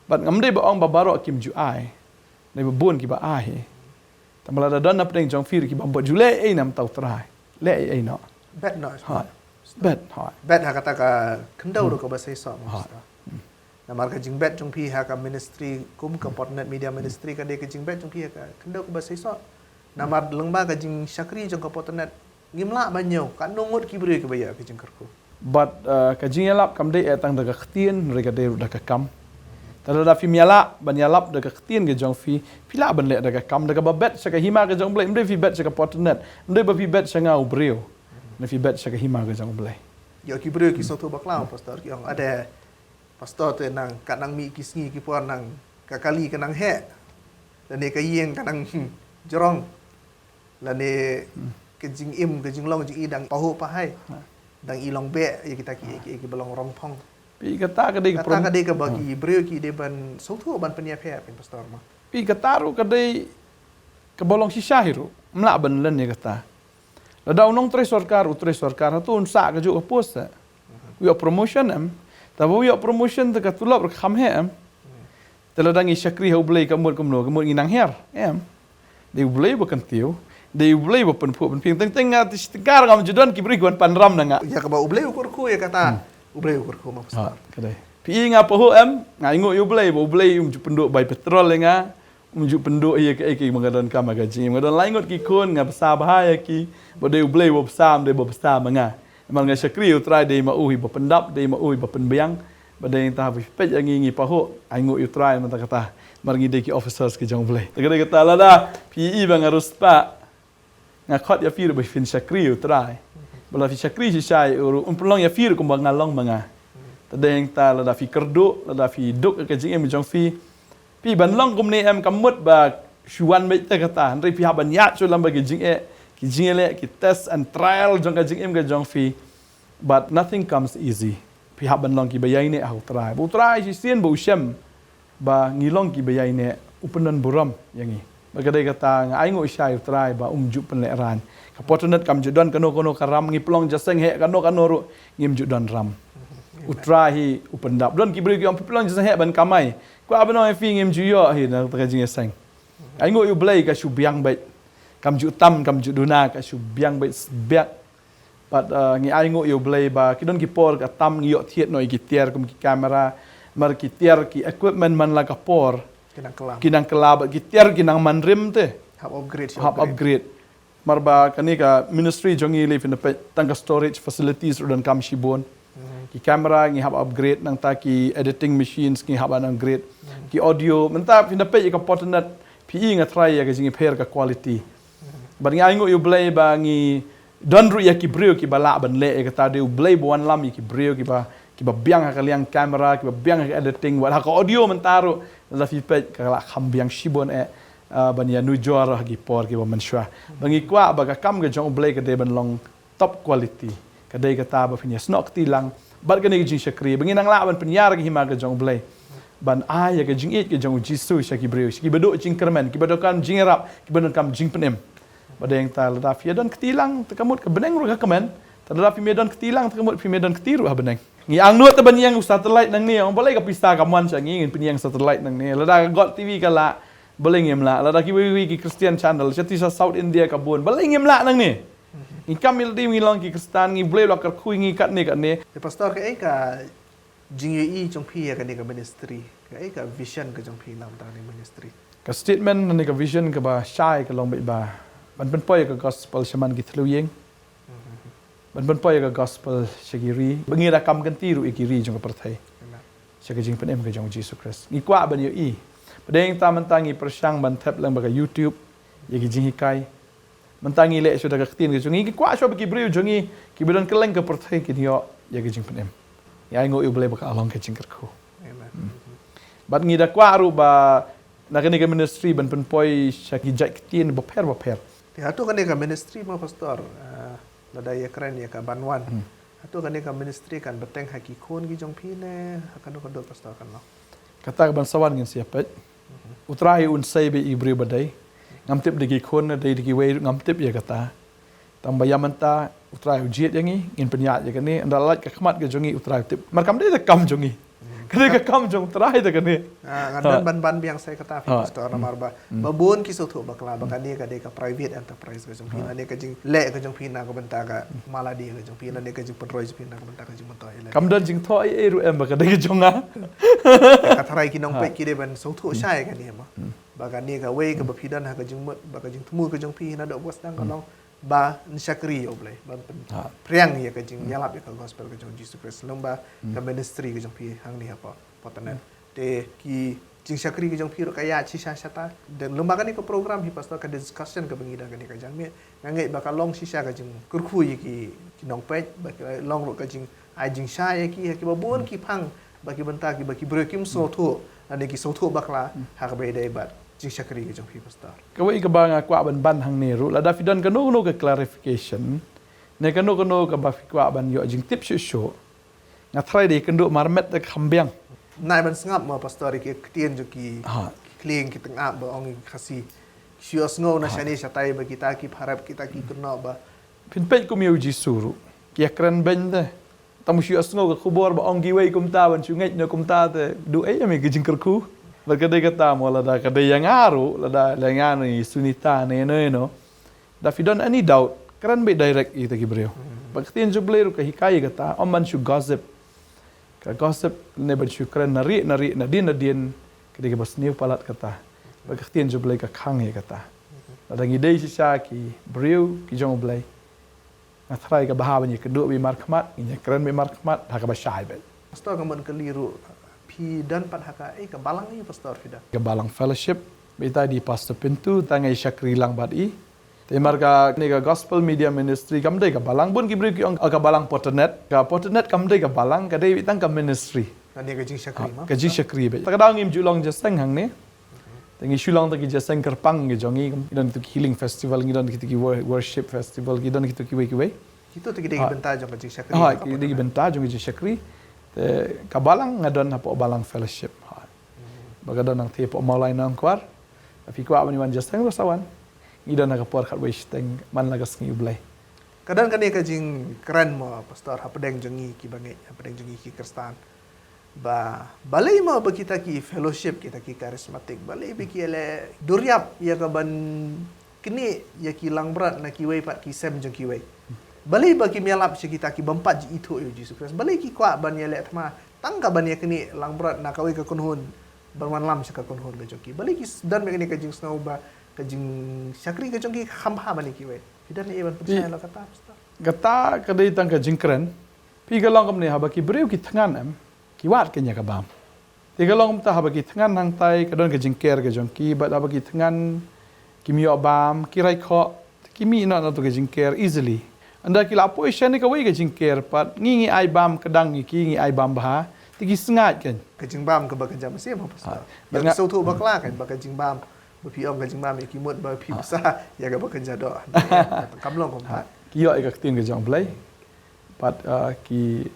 Bat ngam dei ba ong ba baro kim ju ai. Dai ba bon ki ba ai. Tamala da don apeng jong fir ki ba bo ju le ai nam tau trai. Le ai no. Bet no. Ha. Bet ha. Bet ha kata ka kendau do ka ba sai so. Namar ka jing bet jong pi ha ka ministry kum ka partner media ministry ka de ka jing bet jong pi ha ka kendau ka ba sai so. Namar lengba ka jing syakri jong ka partner ngimla banyo ka nongot ki beri ka baya ka jing karku. But ka jing yalap kam de etang da ka ktien re ka de da ka kam. Tala da fi miala ban yalap da ka ktien ke jong fi pila ban le da ka kam da ka ba bet sa ka hima ka jong blai mde fi bet sa ka partner mde ba fi bet sa ngau brio. Na fi bet sa ka hima ka jong blai. Yo ki beri ki soto baklau pastor ki ong ada pastor tu nang kat nang mi kisngi ki puan nang kakali ke nang he. Dan ne ka yeng ka nang jorong. La ne ke jing im ke jing long jing i dang pahu pahai. Dang i long be ya kita ki belong rong pong. Pi kata ka de Kata ka de ka bagi beri ki de ban soto ban penia phe pen pastor ma. Pi kata ru ka de ka bolong si syahiru mla ban len ya kata. La daw nong tres sarkar tu unsa ka ju opos. We promotion am. Tapi we promotion tu ka tulap ka kham he am. Tela dangi syakri hau blai ka mut ngi nang her em. De blai ba kan tiu. De blai ba pen pu pen ping teng teng ngati stikar ngam judon ki beri gon pan ram nanga. Ya ka ba ublei ukur ku ya kata. Ublei ukur ku ma pastor. Kadai. Pi nga pa ho am ngai ngo yu blai ba blai ju penduk bai petrol nga. Ju penduk ye ke mangadon ka magaji. Mangadon laingot ki kon nga besar bahaya ki. Ba de blai ba besar de ba besar manga. Emang nga syakri utrai de ma uhi ba pendap de ma uhi ba penbiang. Badai ta pet yang ngi paho ai ngo utrai man ta kata. Mar ngi de ki officers ki jong blai. Ta kata la da PE bang harus pa. Nga khot ya fir ba fin syakri utrai. Bala fi syakri si syai uru umpulong ya fir kumbang ngalong manga. Tadeng ta la da fi kerdu la da fi duk ke jing em jong fi. Pi ban long kum ne em kamut ba shuan me ta kata. Ndri pi haban ya chu lam ba ke jing e ki jing le ki test and trial jong ka jing em ke jong fi. But nothing comes easy. Pihak ban long ki bayai ne au trai. Bu trai si sien bu syam ba ngilong ki bayai ne upenan buram yangi. Bagadai kata ngai ngo syai trai ba umju pen le ran. Kapotonat kam judon kano karam ngi plong jaseng he kano ru ngim judon ram. Utrai hi upendap don ki beri ki plong jaseng he ban kamai. Ku abano fi ngim juyo hi na ta jing seng. Ai ngo yu blai ka shu biang bai. Kam ju tam kam ju duna ka shu biang bai biak. But ngi ai ngo yu blai ba ki don ki por ka tam ngi yo thiet noi ki tiar kum ki kamera mar ki tiar ki equipment man la ka por kinang kelab ki tiar kinang man rim te Hab upgrade mar ba kani ka ministry jongi live in the tangka storage facilities dan kam shibon ki kamera ngi hab upgrade nang ta ki editing machines ngi hab an upgrade ki audio menta in the pe ka potnat PE nga try ya ka jingi pair ka quality but ngi ai ngo yu blai ba ngi don ru ya ki brio ki bala ban le ka ta de blai bon lam ki brio ki ba biang ka liang kamera ki ba biang ka editing wa ka audio mentaru la fi pet ka la khambiang shibon bania nu jor gi por ki man shwa bangi kwa ba ka kam ga jong blai ka de ban long top quality ka de ka ta ba finya snok ti lang bat ka ni jing shakri bangi nang la ban penyar gi hima ga jong blai ban ai ga jing it ga jong jisu shaki breu ki bedo jing kermen ki bedo kam jing rap ki bedo kam jing penem badeng ta la fi don ketilang tekamut ke beneng ru ka kemen ta la fi medon ketilang tekamut fi medon ketiru ha beneng ngi ang nuat te banyang satellite nang ni ong balai ka pista kaman sa ngi penyang satellite nang ni la da got tv ka la balai ngem la la da ki wi ki Christian channel chati sa South India ka bun balai ngem la nang ni ngi kamil di ngi long ki Kristen ngi blai la ka khu ngi kat ni Thì pastor cái ấy cả jing yi trong phi cái này cái ministry cái ấy cả vision cái trong phi làm tao này ministry ka statement ni ka vision ka ba shai ka long ba ban pen poi ka gospel shaman ki thlu yeng ban pen poi ka gospel shagiri bangi ra kam kan ti ru ikiri jong ka parthai shaka jing pen em ka jong Jesus Christ ngi kwa ban yo i badeng ta man tangi persang ban thep lang ba ka YouTube ye ki jing hikai man tangi le so da ka tin ka jong ngi kwa so ba ki briu jong ngi ki bidon keleng ka parthai ki yo ye ki jing pen em ya ngo yu ble ba ka along ka jing ka khu bat ngi da kwa ru ba na kani ka ministry ban pen poi shaki jai tin ba per thì hatu kan cái ministry mà pastor là đây keren ya ka banwan hatu kan cái ministry kan beteng haki khon gi trong phi ne kan do pastor kan lo kata ban sawan ngin siapa utrai un sei be ibri badai ngam tip digi khon dai digi wei ngam tip ya kata tam bayamanta utrai ujiet yangi ngin penyat ya kani andalat ka khmat ga jongi utrai tip markam dai kam jongi kani ka kam jong trai ta kani ngan ban biang sai kata pastor namar ba babon ki sotho bakla bakani ka de ka private enterprise ka jong phi na ne ka jing le ka jong phi na ka benta ka maladi ka jong phi na ne ka jing petroi jong phi na ka benta ka jing motor ele kam dan jing tho ai ru em ba ka dai jonga ka tharai ki nong pe ki de ban sotho shai ka ni ma bakani ka wei ka ba phi dan ha ka jing mot ba ka jing thmu ka jong phi na do was dang ka long ba nsyakri oble ba priang ya ka jing yalap ya ka gospel ka jong Jesus Christ lomba ka ministry ka jong phi hang ni apa potanet te ki jing syakri ka jong phi ro kaya chi sha shata dan lomba ka ni ko program hi pastor ka discussion ka bangida ka ni ka jang me ngai ba ka long shisha ka jing kurkhu yi ki nong pe ba long ro ka jing ai jing sha ya ki ba bon ki phang ba ki banta ki ba ki bro kim so tho ane ki so tho bakla ha ka be dai ba jing syakri ka jong phi pastor kawai ka ba nga kwa ban hang ni ru la da fidan ka no ka clarification ne ka no ka ba fi kwa ban yo jing tip shu nga try de kan do marmet ta khambiang nai ban sngap ma pastor ki tien jo ki kling ki tengah ba ong khasi sios ngo na shani shatai ba kita ki pharap kita ki kurna ba pin pe ku miu ji suru ki akran ben de tamu sios ngo ka khubor ba ong gi wei kum ta ban chu ngai no kum ta te du ai me ki jing kerku berkadai kata mo la da kadai yang aru la da lengan ni sunita no da fidon any doubt kan be direct ita ki breu baktin ju bleru ka hikai kata omman shu gossip ka gossip ne ban shu kran nari na din kadai bas new palat kata baktin ju blei ka khang he kata la da ngi dei sha ki breu ki jong blei na thrai ka baha ban ke du bi markmat ni kran be markmat ha ka ba shai be pastor ka man keliru pi dan pat haka ka balang ni pastor fida ke balang fellowship beta di pastor pintu tangai syakri lang bad i temar ka ni ka gospel media ministry kam dei ka balang bun ki bri ki ka balang poternet kam dei ka balang ka dei tang ka ministry ani ka jing syakri ma ka jing syakri be ta dang im julong jaseng hang ni tengi shulong ta ki jaseng kerpang ge jongi don tu healing festival ngi don ki worship festival ki don ki wei kita tu kita benta jong ka jing syakri ki dei benta jong jing syakri kabalang ngadon hapo balang fellowship bagadon nang tepo maulai nang kwar tapi kwa bani wan jaseng rasawan idon nak por khat wish teng man lagas ngi ublai kadang kan ka jing keren mo pastor hapdeng jongi ki bangai hapdeng jongi ki kristan ba balai mo ba kita ki fellowship kita ki charismatic balai bi ki ele duryap ya ka ban kini ya ki lang berat na ki wei pat ki sem jong ki wei balai bagi mialap kita ki bampat ji itu yo Jesus Christ balai ki kwa ban ye le thma tangka ban ye kini lang berat na kawai ka kunhun berman lam ka kunhun ga joki balai ki dan me kini ka jing snow ba ka jing syakri ka joki khamha ban ki we hidan e ban percaya la kata kadai tang ka jing kren pi ga long kam ne ha ba ki breu ki thangan am ki wat ke nya ka bam ti ga long ta ha ba ki thangan hang tai ka don ka jing ker ka joki ba ha ba ki thangan ki mi bam ki rai kho ki mi na to ka jing ker easily anda kila apo isya ni kawai ka jingker pat ngingi ai bam kadang ki ngi ai bam bah tiki sengat kan kajing bam ke bakan jam sim pastor yang Banyak- sautu bakla kan bakan bam pi ong kajing bam ki mut ba pi besar ya ga bakan jado kamlong kom pat ki yo ka tin ke jong blai pat ki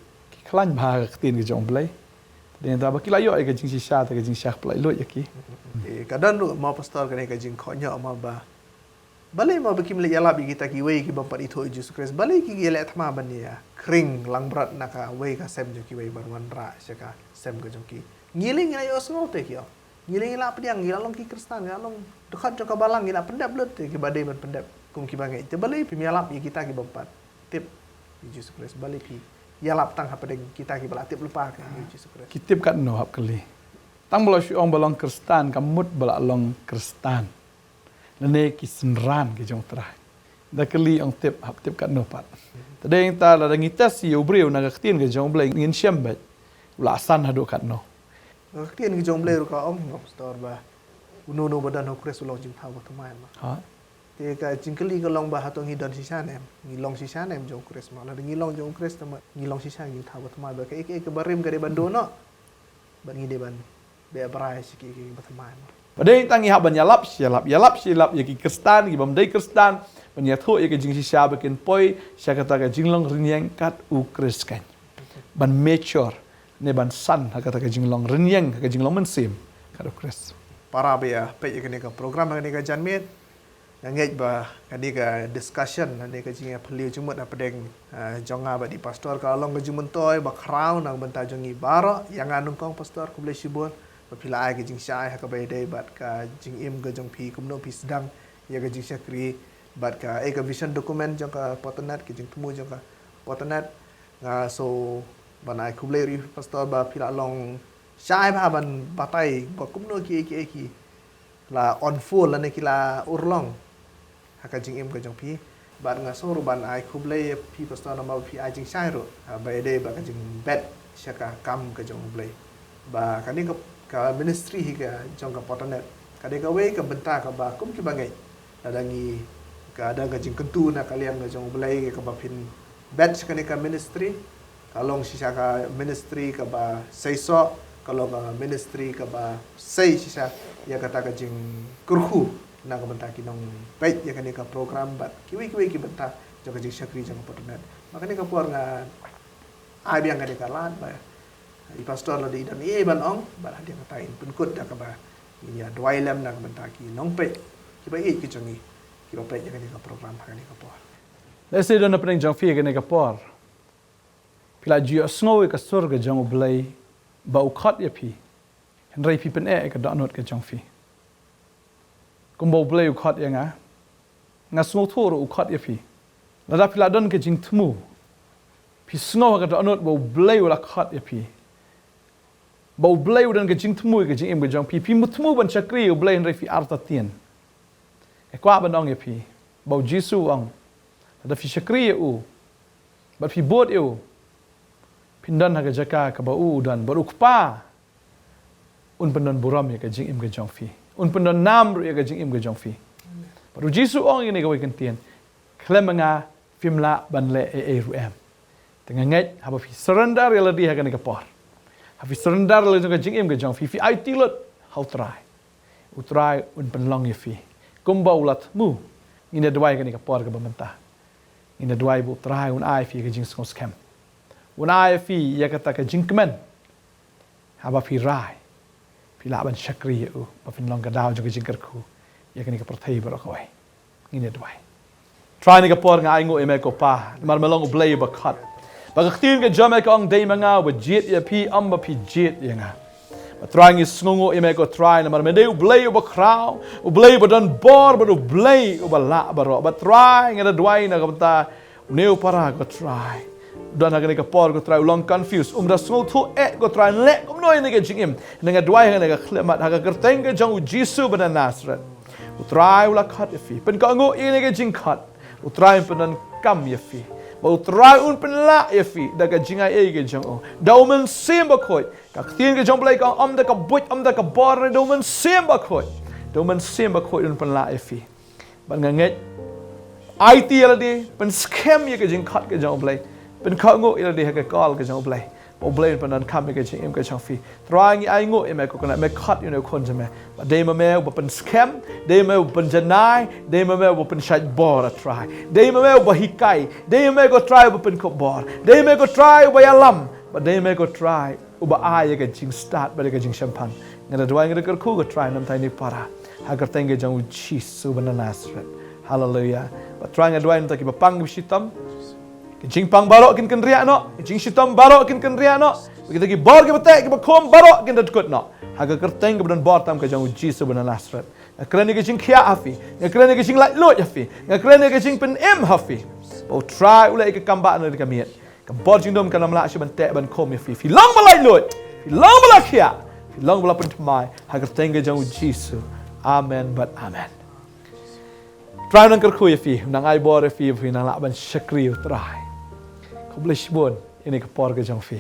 khlan ba ka tin ke jong blai den ta ba ki la yo ka jing si sha ta ka jing sha plai lo ya ki kadang lu mau pastor kan kajing khonyo ma ba balai mau bikin le yala bi kita ki wei ki bampat itu Jesus Christ balai ki yele thma ban ya kring lang brat naka wei ka sem jo ki wei barwan ra shaka sem ka jo ki ngiling ya yo sngo te ki yo ngiling la pediang ngila long ki kristan ya long dekat jo ka balang ngila pendap lut te ki badai ban pendap kum ki bangai te balai pi yala bi kita ki bampat tip Jesus Christ balai pi yala tang ha pedeng kita ki bala tip lupa ka Jesus Christ kitip kat no hap kali tang bala shu ong balong kristan kamut bala long kristan nane ki senran ke jong trai da kali ong tip hap tip kat no pat tadeng ta la dangi tas si ubriu na ka tin ke jong blai ngin syam bat la san hadu kat no Ketian ki jong blai ka om pastor ba uno badan ho Christ ulong jing thaw tu mai ma ha te ka jingkeli ka long ba hatong hi don sisa nem ngilong sisa nem jong Christ ma la ngilong jong Christ ma ngilong sisa ngil thaw tu mai ba ka ek barim ka de ban do no ban ngi de ban be brai siki ki ba tu mai ma padeng tangi hap ban yalap silap ya ki kristan ki bam dei kristan ban ya tho ya ke jing si sha ba ken poi sha kata ka jinglong rinyang kat u Christ kan ban mature ne ban san ha kata ka jinglong rinyang ka jinglong men sim kat u Christ para be ya pe ka ne ka program ka ne ka janmet ngej ba ka ni ka discussion ne ka jinga phliu chumut na pedeng jonga ba di pastor ka long ka jumun toy ba crown nang banta jongi baro yang anung kong pastor ku ble sibon pila ai ke jing sai ha ka bai dei bat ka jing im ga jong phi kum no phi sedang ya ga jing sakri bat ka ka vision document jong ka potonat ke jing temu jong ka potonat nga so banai ku ble ri pastor ba pila long sai ba ban batai ba kum no ki la on full la ne kila urlong ha ka jing im ga jong phi bat nga so ru ban ai ku ble phi pastor na ma phi ai jing sai ro bai dei ba ka jing bet shaka kam ka jong ble ba ka ni ka ministry higa jong ka potanet ka de ka we ka benta ka ba kum ki bangai dadangi ka ada ka jing kentu na kalian ka jong belai ka ba pin batch ka ni ka ministry kalong sisa ka ministry ka ba seiso kalau ka ministry ka ba sei sisa ya kata ka jing kurhu na ka benta ki nong page ya ka ni ka program bat ki we ki benta jong ka jing sakri jong potanet makanya ka puar nga ai biang ka de ka lat ba i pastor la di dan ban ong ba dia katain pun kut dak ba ini ya dwai lam nak benta ki nong pe ki ba ki chongi ki ba pe ya ka program ha ni ka po let's say don apeng jong fi ke ne ka por pila ji snow ka sur ga jong blai ba u khat ya pi henry pi pen ka da not ka jong fi kum bo blai u khat ya nga snow thor u khat ya pi la da pila don ke jing thmu pi snow ka da not bo blai u la khat ya pi bau blai udan ke jing tmui ke jing im ke jong pi mutmu ban chakri u blai nrai fi arta tien e kwa ban ong ye pi bau jisu ong da fi chakri u ba fi bot u pindan ha ke jaka ka ba u udan baru kpa un pendan buram ye ke jing im ke jong fi un pendan nam ru ye ke jing im ke jong fi baru jisu ong ye ne ke we kan tien klemanga fimla ban le e ru em tengah ngai ha ba fi surrender ye ladi ha ke ne ke por Hafi surrender le jong jing im ke jong fi ai tilot how try u try un pen long ye fi kum ba ulat mu ina dwai ke ni ka por ke bamenta ina dwai bu try un ai fi ke jing skos kem un ai fi ya ka ta ke jing kemen ha ba fi rai fi la ban shakri u ba fin long ka daw jong jing kerku ya ke ni ka perthai ba ko ai ina dwai try ni ka por nga ai ngo e me ko pa mar melong u blai ba khat ba ka tin ke jame ka ong dei manga wa jet ya pi am ba pi jet ya nga ba trying is ngongo e me ko try na mar me dei blai ba kraw u blai ba don bor ba u blai u ba la ba ro ba try nga da dwai na ka ta neu para ko try dan ha ka por ko try long confused da sngo thu e ko try le kom noi ne ke jingim nga dwai nga ka khlemat ha ka kerteng ke jong u jisu ba na nasret u try u la khat e fi pen ka ngo e ne ke jing khat u try pen dan kam ye fi bau try un pen la ye fi da ka jinga e ke jong o da men sim ba khoi ka tin ke jong blai ka am da ka buit am da ka bor da men sim ba khoi un pen la ye fi ban nga nget IT la di pen scam ye ke jing khat ke jong blai pen ka ngo ila di ha ka call ke jong blai Oblain panan kam ke jing em ke chang fi trying ai ngo em ko kana me khat kon jame ba de ma me ba pen scam de ma pen janai de ma me ba pen shaj bor try de ma me ba hikai de ma go try ba pen ko bor de ma go try ba yalam ba de ma go try ba ai ke jing start ba ke jing champagne ngada dwai ngada kar khu go try nam thai ni para hagar tenge jang Jesus bana Nazareth hallelujah ba try ngada dwai nam ta ki ba pang shitam Jing pang barok kin ria no, jing shitam barok kin ria no. Begitu ki bor ke betek ke bakom barok kin datkut no. Haga kerteng ke badan bor tam ke jang Jesus bana Nazareth. Kerana ke jing kia afi, kerana ke jing lai lot afi, kerana ke jing pen em hafi. Bau try ulai ke kamba na ke miet. Ke bor jing dom kana mala shi ban tek ban kom afi. Fi long balai lot, fi long bala kia, fi long bala pen mai. Haga kerteng ke jang Jesus. Amen but amen. Try nang kerkhu afi, nang ai bor afi, nang la ban syakri try. Kau boleh sebut ini kepor ke jang fi.